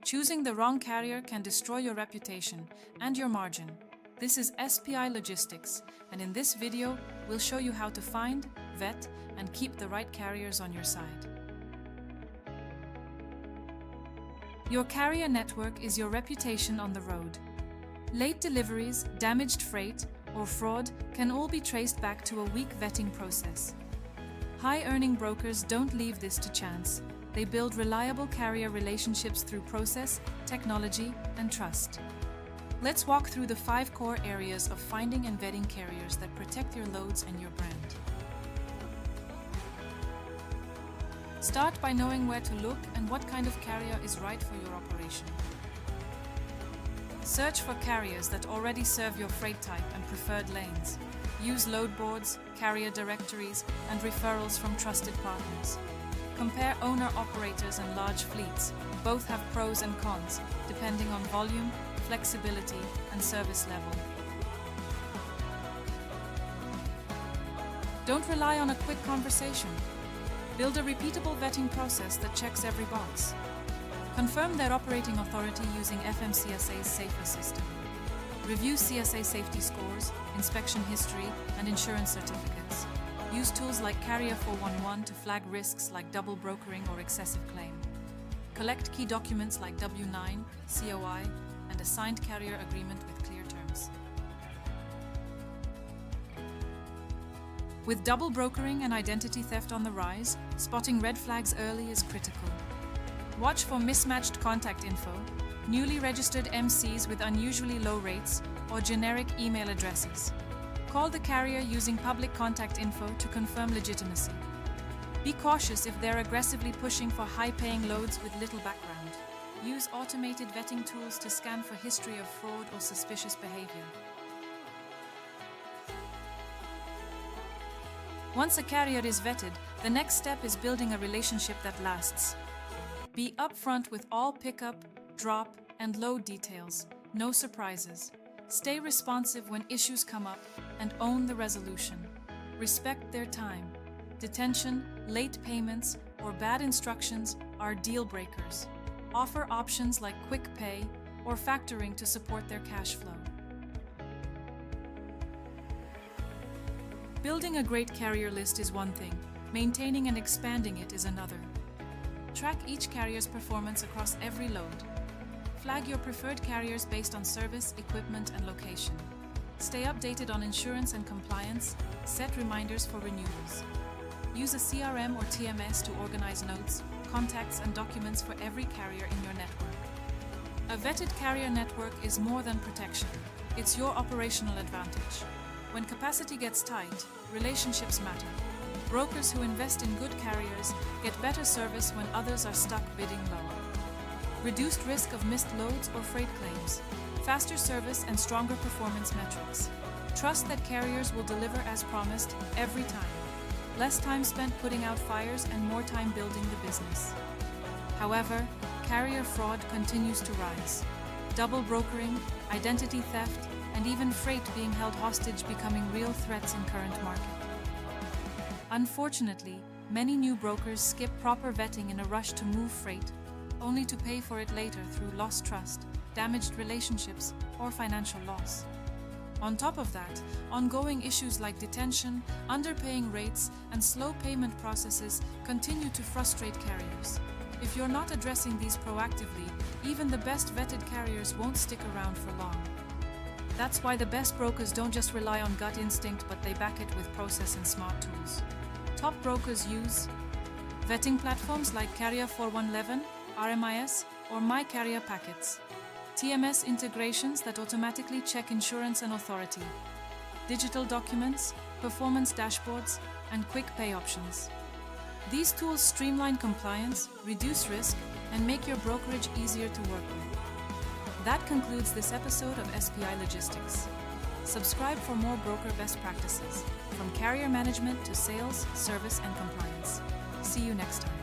Choosing the wrong carrier can destroy your reputation and your margin. This is SPI Logistics, and in this video, we'll show you how to find, vet, and keep the right carriers on your side. Your carrier network is your reputation on the road. Late deliveries, damaged freight, or fraud can all be traced back to a weak vetting process. High-earning brokers don't leave this to chance. They build reliable carrier relationships through process, technology, and trust. Let's walk through the 5 core areas of finding and vetting carriers that protect your loads and your brand. Start by knowing where to look and what kind of carrier is right for your operation. Search for carriers that already serve your freight type and preferred lanes. Use load boards, carrier directories, and referrals from trusted partners. Compare owner-operators and large fleets. Both have pros and cons, depending on volume, flexibility, and service level. Don't rely on a quick conversation. Build a repeatable vetting process that checks every box. Confirm their operating authority using FMCSA's SAFER system. Review CSA safety scores, inspection history, and insurance certificates. Use tools like Carrier 411 to flag risks like double brokering or excessive claim. Collect key documents like W-9, COI, and a signed carrier agreement with clear terms. With double brokering and identity theft on the rise, spotting red flags early is critical. Watch for mismatched contact info, newly registered MCs with unusually low rates, or generic email addresses. Call the carrier using public contact info to confirm legitimacy. Be cautious if they're aggressively pushing for high-paying loads with little background. Use automated vetting tools to scan for history of fraud or suspicious behavior. Once a carrier is vetted, the next step is building a relationship that lasts. Be upfront with all pickup, drop, and load details. No surprises. Stay responsive when issues come up and own the resolution. Respect their time. Detention, late payments, or bad instructions are deal breakers. Offer options like quick pay or factoring to support their cash flow. Building a great carrier list is one thing. Maintaining and expanding it is another. Track each carrier's performance across every load. Flag your preferred carriers based on service, equipment, and location. Stay updated on insurance and compliance. Set reminders for renewals. Use a CRM or TMS to organize notes, contacts, and documents for every carrier in your network. A vetted carrier network is more than protection. It's your operational advantage. When capacity gets tight, relationships matter. Brokers who invest in good carriers get better service when others are stuck bidding low. Reduced risk of missed loads or freight claims, faster service and stronger performance metrics. Trust that carriers will deliver as promised every time. Less time spent putting out fires and more time building the business. However, carrier fraud continues to rise. Double brokering, identity theft, and even freight being held hostage becoming real threats in current market. Unfortunately, many new brokers skip proper vetting in a rush to move freight, only to pay for it later through lost trust, damaged relationships, or financial loss. On top of that, ongoing issues like detention, underpaying rates, and slow payment processes continue to frustrate carriers. If you're not addressing these proactively, even the best vetted carriers won't stick around for long. That's why the best brokers don't just rely on gut instinct, but they back it with process and smart tools. Top brokers use vetting platforms like Carrier 411, RMIS, or My Carrier Packets. TMS integrations that automatically check insurance and authority. Digital documents, performance dashboards, and quick pay options. These tools streamline compliance, reduce risk, and make your brokerage easier to work with. That concludes this episode of SPI Logistics. Subscribe for more broker best practices, from carrier management to sales, service, and compliance. See you next time.